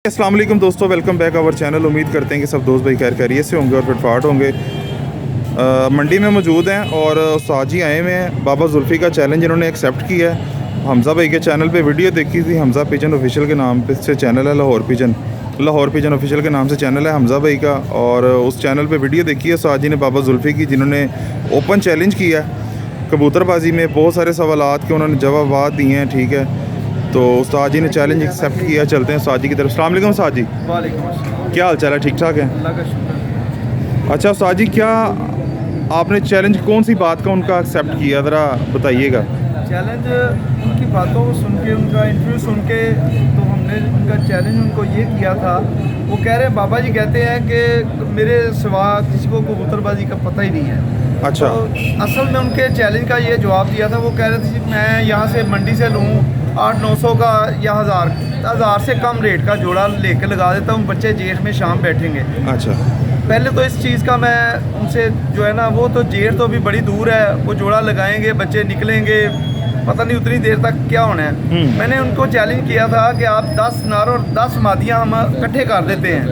अस्सलाम वालेकुम दोस्तों, वेलकम बैक आवर चैनल। उम्मीद करते हैं कि सब दोस्त भाई खैर खैरियत से होंगे और फिटफाट होंगे। मंडी में मौजूद हैं और उस्ताद जी आए हुए हैं। बाबा जुल्फ़ी का चैलेंज इन्होंने एक्सेप्ट किया है। हमज़ा भाई के चैनल पे वीडियो देखी थी। हमज़ा पिजन ऑफिशियल के नाम पे से चैनल है, लाहौर पिजन ऑफिशियल के नाम से चैनल है हमज़ा भाई का। और उस चैनल पे वीडियो देखी है उस्ताद जी ने बाबा जुल्फ़ी की, जिन्होंने ओपन चैलेंज किया है कबूतरबाजी में। बहुत सारे सवालात के उन्होंने जवाब दिए हैं, ठीक है। तो उस्ताद जी ने चैलेंज एक्सेप्ट किया। चलते हैं उस्ताद जी की तरफ। अस्सलाम वालेकुम उस्ताद जी। वालेकुम अस्सलाम। क्या हाल चाल है? ठीक ठाक है? अल्लाह का शुक्र। अच्छा उस्ताद जी, क्या आपने चैलेंज कौन सी बात का उनका एक्सेप्ट किया, ज़रा बताइएगा। चैलेंज उनकी बातों को सुन के, उनका इंटरव्यू सुन के, तो हमने उनका चैलेंज उनको ये किया था। वो कह रहे हैं, बाबा जी कहते हैं कि मेरे सिवा किसी को कबूतरबाजी का पता ही नहीं है। अच्छा। तो असल में उनके चैलेंज का ये जवाब दिया था। वो कह रहे थे मैं यहाँ से मंडी से लूँ 800-900 का या हज़ार से कम रेट का जोड़ा लेके लगा देता हूँ, बच्चे जेठ में शाम बैठेंगे। अच्छा। पहले तो इस चीज़ का मैं उनसे जो है ना, वो तो जेठ तो अभी बड़ी दूर है, वो जोड़ा लगाएंगे, बच्चे निकलेंगे, पता नहीं उतनी देर तक क्या होना है। मैंने उनको चैलेंज किया था कि आप 10 नार और 10 मादियाँ हम इकट्ठे कर देते हैं,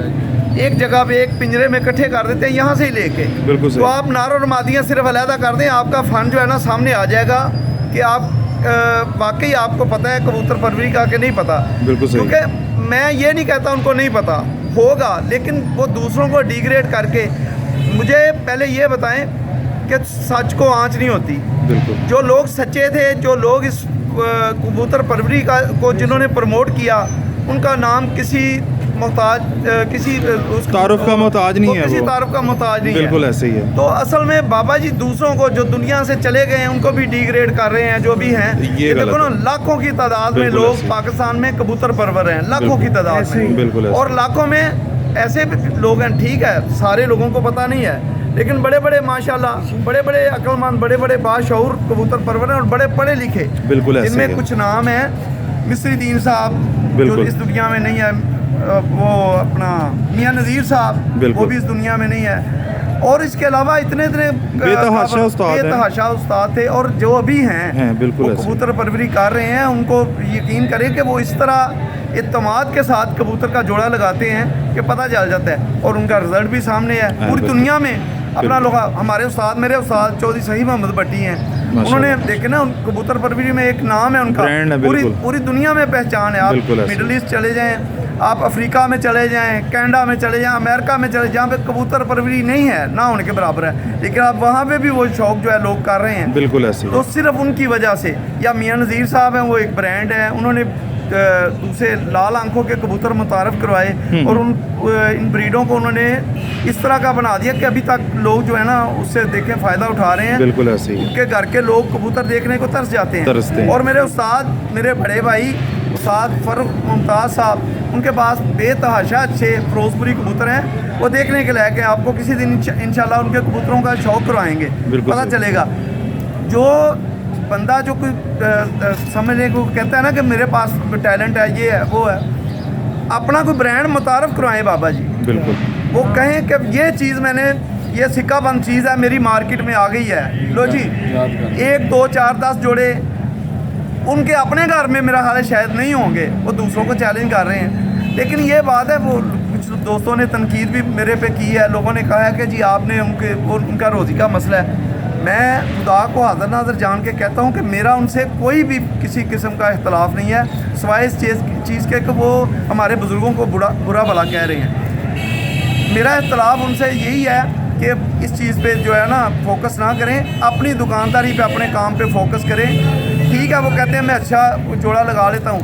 एक जगह पे एक पिंजरे में इकट्ठे कर देते हैं यहाँ से ही लेके। बिल्कुल सही। तो आप नार और मादियाँ सिर्फ अलहदा कर दें, आपका फंड जो है ना सामने आ जाएगा कि आप वाकई आपको पता है कबूतर परवरी का कि नहीं पता। बिल्कुल सही। क्योंकि मैं ये नहीं कहता उनको नहीं पता होगा, लेकिन वो दूसरों को डिग्रेड करके मुझे पहले ये बताएं कि सच को आँच नहीं होती। बिल्कुल। जो लोग सच्चे थे, जो लोग इस कबूतर परवरी को जिन्होंने प्रमोट किया, उनका नाम किसी मोहताज किसी तारुफ का मोहताज नहीं है, किसी वो तारुफ का मोहताज नहीं है। बिल्कुल ऐसे ही है। तो असल में बाबा जी दूसरों को जो दुनिया से चले गए हैं उनको भी डिग्रेड कर रहे हैं, जो भी हैं। ये देखो ना, लाखों की तादाद में लोग पाकिस्तान में कबूतर परवर हैं, लाखों की तादाद में। बिल्कुल। और लाखों में ऐसे भी लोग हैं, ठीक है, सारे लोगों को पता नहीं है, लेकिन बड़े बड़े माशाल्लाह, बड़े बड़े अक्लमंद, बड़े बड़े बाशऊर कबूतर परवर हैं और बड़े पढ़े लिखे। बिल्कुल ऐसे जिनमें है। कुछ नाम है, मिस्री दीन साहब जो इस दुनिया में नहीं है, वो अपना मियाँ नज़ीर साहब वो भी इस दुनिया में नहीं है। और इसके अलावा इतने बेतहाशा उस्ताद थे, और जो अभी हैं बिल्कुल वो कबूतर परवरी कर रहे हैं। उनको यकीन करें कि वो इस तरह इत्तेमाद के साथ कबूतर का जोड़ा लगाते हैं कि पता चल जाता है, और उनका रिजल्ट भी सामने है पूरी दुनिया में। अपना लोग हमारे उस्ताद, मेरे उस्ताद चौधरी सही मोहम्मद भट्टी हैं, उन्होंने देखे ना कबूतर परवरी में एक नाम है उनका, पूरी दुनिया में पहचान है। आप मिडल ईस्ट चले जाएं, आप अफ्रीका में चले जाएं, कनाडा में चले जाएं, अमेरिका में चले, जहाँ पे कबूतर परवरी नहीं है, ना होने के बराबर है, लेकिन आप वहाँ पे भी वो शौक जो है लोग कर रहे हैं। बिल्कुल ऐसे। तो सिर्फ उनकी वजह से, या मियाँ नज़ीर साहब हैं, वो एक ब्रांड है, उन्होंने दूसरे लाल आंखों के कबूतर मुतारफ़ करवाए और इन ब्रीडों को उन्होंने इस तरह का बना दिया कि अभी तक लोग जो है ना उससे देखें फ़ायदा उठा रहे हैं। बिल्कुल ऐसे ही। उनके घर के लोग कबूतर देखने को तरस जाते हैं। और मेरे उस्ताद, मेरे बड़े भाई उस्ताद फ़र्रुख मुमताज़ साहब, उनके पास बेतहाशा अच्छे फिरोजपुरी कबूतर हैं, वो देखने के लायक है। आपको किसी दिन इंशाल्लाह उनके कबूतरों का शौक़ करवाएंगे, पता चलेगा। जो बंदा जो कोई समझने को कहता है ना कि मेरे पास टैलेंट है, ये है, वो है, अपना कोई ब्रांड मुतारफ़ करवाएं बाबा जी। बिल्कुल। वो कहें कि ये चीज़ मैंने, ये सिक्का बंद चीज़ है, मेरी मार्केट में आ गई है, लो जी 1 2 4 10 जोड़े उनके अपने घर में मेरा हाल शायद नहीं होंगे, वो दूसरों को चैलेंज कर रहे हैं। लेकिन ये बात है, वो कुछ दोस्तों ने तनकीद भी मेरे पे की है, लोगों ने कहा है कि जी आपने उनका रोज़ी का मसला है। मैं खुदा को हाज़िर नाज़िर जान के कहता हूँ कि मेरा उनसे कोई भी किसी किस्म का इख्तलाफ नहीं है, सिवाय इस चीज़ के कि वो हमारे बुज़ुर्गों को बुरा भला कह रहे हैं। मेरा इख्तलाफ उनसे यही है कि इस चीज़ पे जो है ना फोकस ना करें, अपनी दुकानदारी पे, अपने काम पे फोकस करें। ठीक है, वो कहते हैं मैं अच्छा जोड़ा लगा लेता हूँ,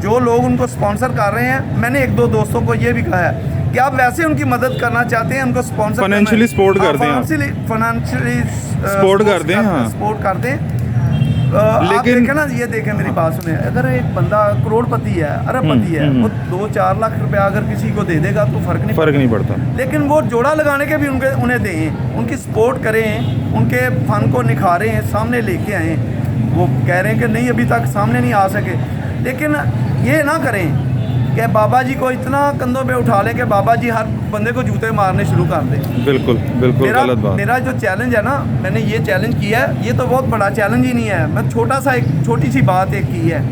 जो लोग उनको स्पॉन्सर कर रहे हैं, मैंने 1 2 दोस्तों को ये भी कहा है कि आप वैसे उनकी मदद करना चाहते हैं, उनको स्पॉन्सर फाइनेंशियली सपोर्ट कर दें, फाइनेंशियली सपोर्ट कर दें, हाँ सपोर्ट कर दें। लेकिन देखें ना, ये देखें मेरी बात सुने, अगर एक बंदा करोड़पति है, अरबपति है, वो 2-4 लाख रुपया अगर किसी को दे देगा तो फ़र्क नहीं पड़ता। लेकिन वो जोड़ा लगाने के भी उन्हें दें, उनकी सपोर्ट करें, उनके फन को निखारें, सामने लेके आएँ। वो कह रहे हैं कि नहीं अभी तक सामने नहीं आ सके, लेकिन ये ना करें कि बाबा जी को इतना कंधों पे उठा लें कि बाबा जी हर बंदे को जूते मारने शुरू कर दें। बिल्कुल गलत बात। मेरा जो चैलेंज है ना, मैंने ये चैलेंज किया है, ये तो बहुत बड़ा चैलेंज ही नहीं है, मैं छोटी सी बात एक की है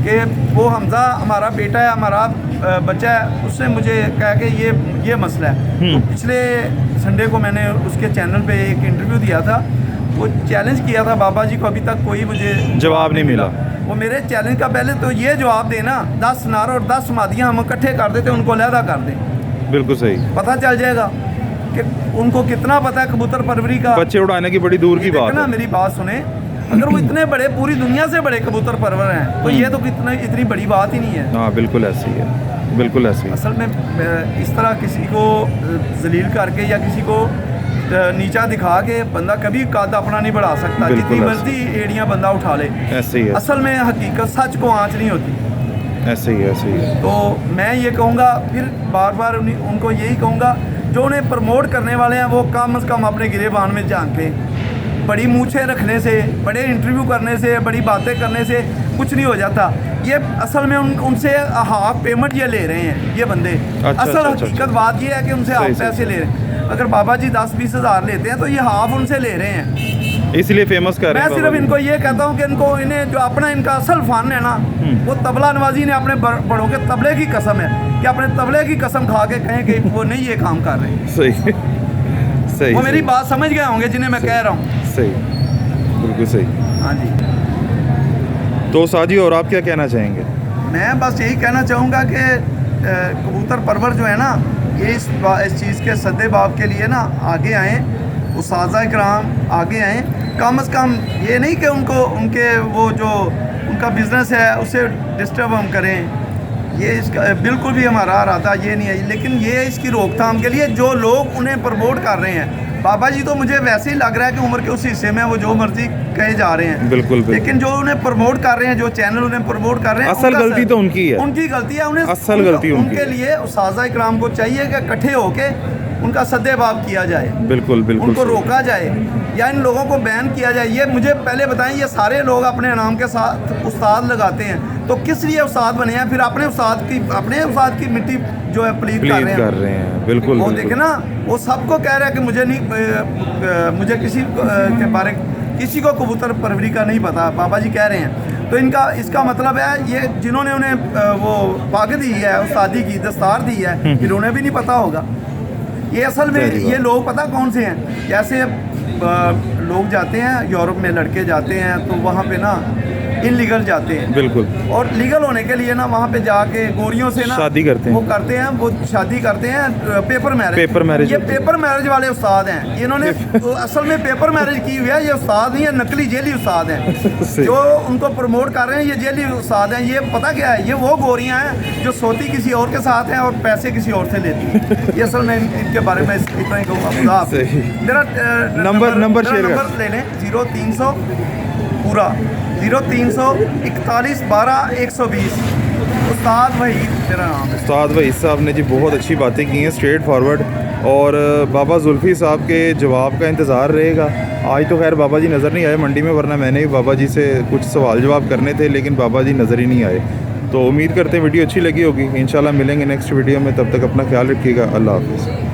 कि वो हमज़ा हमारा बेटा है, हमारा बच्चा है, उसने मुझे कहा कि ये मसला है। तो पिछले संडे को मैंने उसके चैनल पे एक इंटरव्यू दिया था, वो चैलेंज किया था बाबा जी को, अभी तक कोई मुझे जवाब नहीं मिला। वो मेरे चैलेंज का पहले तो ये जवाब देना, 10 नार और 10 मादियाँ हम इकट्ठे कर देते, उनको अलहदा कर दें, बिल्कुल सही, पता चल जाएगा कि उनको कितना पता है कबूतर परवरी का। बच्चे उड़ाने की बड़ी दूर की बात ना है। मेरी बात सुने, अगर वो इतने बड़े पूरी दुनिया से बड़े कबूतर परवर हैं तो ये तो इतनी बड़ी बात ही नहीं है। हाँ बिल्कुल ऐसी है, बिल्कुल ऐसी है। असल में इस तरह किसी को जलील करके या किसी को नीचा दिखा के बंदा कभी कद अपना नहीं बढ़ा सकता, जितनी मर्जी एड़ियाँ बंदा उठा ले, ऐसे ही है। असल में हकीकत सच को आँच नहीं होती। ऐसे ही है, ऐसे ही है। तो मैं ये कहूँगा, फिर बार बार उनको यही कहूँगा, जो उन्हें प्रमोट करने वाले हैं वो कम से कम अपने गिरेबान में झांकें। बड़ी मूछें रखने से, बड़े इंटरव्यू करने से, बड़ी बातें करने से कुछ नहीं हो जाता। ये असल में उनसे हाफ पेमेंट ये ले रहे हैं ये बंदे। असल हकीकत बात ये है कि उनसे हाफ पैसे ले रहे हैं। अगर बाबा जी 10-20 हज़ार लेते हैं तो ये हाफ उनसे ले रहे हैं, इसलिए फेमस कर रहे हैं। मैं सिर्फ इनको ये कहता हूँ कि इन्हें जो अपना इनका असल फन है ना, वो तबला नवाजी ने अपने बड़ों के तबले की कसम है कि अपने तबले की कसम खा के कहें कि वो नहीं ये काम कर रहे। सही सही, वो मेरी बात समझ गए होंगे जिन्हें मैं कह रहा हूँ। सही, बिल्कुल सही। हाँ जी। तो साजी और आप क्या कहना चाहेंगे? मैं बस यही कहना चाहूँगा कि कबूतर परवर जो है ना, ये इस चीज़ के सद्देबाब के लिए ना आगे आएँ, उस्ताज़ा इकराम आगे आएँ। कम से कम ये नहीं कि उनके वो जो उनका बिज़नेस है उसे डिस्टर्ब हम करें, ये इसका बिल्कुल भी हमारा इरादा ये नहीं है। लेकिन ये इसकी रोकथाम के लिए जो लोग उन्हें प्रमोट कर रहे हैं, बाबा जी तो मुझे वैसे ही लग रहा है कि उम्र के उस हिस्से में वो जो मर्जी कहे जा रहे हैं। बिल्कुल, लेकिन जो उन्हें प्रमोट कर रहे हैं, जो चैनल उन्हें प्रमोट कर रहे हैं, असल गलती तो उनकी है, उनकी गलती है। उन्हें असल गलती उनके लिए उस्ताज़ा इकराम को चाहिए कि इकट्ठे होके उनका सद्देबाब किया जाए। बिल्कुल बिल्कुल, उनको रोका जाए या इन लोगों को बैन किया जाए। ये मुझे पहले बताएं, ये सारे लोग अपने नाम के साथ उस्ताद लगाते हैं, तो किस लिए उस्ताद बने हैं? फिर अपने उस्ताद की मिट्टी जो है प्लीज कर रहे हैं। बिल्कुल, वो देखे ना, वो सबको कह रहा है कि मुझे किसी के बारे किसी को कबूतर परवरी का नहीं पता, बाबा जी कह रहे हैं। तो इसका मतलब है ये जिन्होंने उन्हें वो पाग दी है, उस्तादी की दस्तार दी है, फिर उन्हें भी नहीं पता होगा। ये असल में ये लोग पता कौन से हैं? जैसे लोग जाते हैं यूरोप में, लड़के जाते हैं तो वहाँ पे ना इनलीगल जाते हैं। बिल्कुल। और लीगल होने के लिए ना वहाँ पे जाके गोरियों से ना शादी करते हैं, वो शादी करते हैं, पेपर मैरिज। ये पेपर मैरिज वाले उस्ताद हैं। इन्होंने असल में पेपर मैरिज की हुई है। ये उस्ताद नहीं है, नकली जेली उस्ताद हैं जो उनको प्रमोट कर रहे हैं। ये जेली उस्ताद हैं। ये पता क्या है? ये वो गोरियाँ हैं जो सोती किसी और के साथ हैं और पैसे किसी और से लेती हैं। ये असल में इनके बारे में इतना ही कहूँगा। मेरा नंबर ले लें, 0300 पूरा 0341 12 120। उस्ताद वहीद मेरा नाम है। उस्ताद वहीद साहब ने जी बहुत अच्छी बातें की हैं, स्ट्रेट फॉरवर्ड। और बाबा जुल्फ़ी साहब के जवाब का इंतज़ार रहेगा। आज तो खैर बाबा जी नज़र नहीं आए मंडी में, वरना मैंने भी बाबा जी से कुछ सवाल जवाब करने थे, लेकिन बाबा जी नज़र ही नहीं आए। तो उम्मीद करते हैं वीडियो अच्छी लगी होगी। इंशाल्लाह मिलेंगे नेक्स्ट वीडियो में, तब तक अपना ख्याल रखिएगा। अल्लाह हाफ़िज़।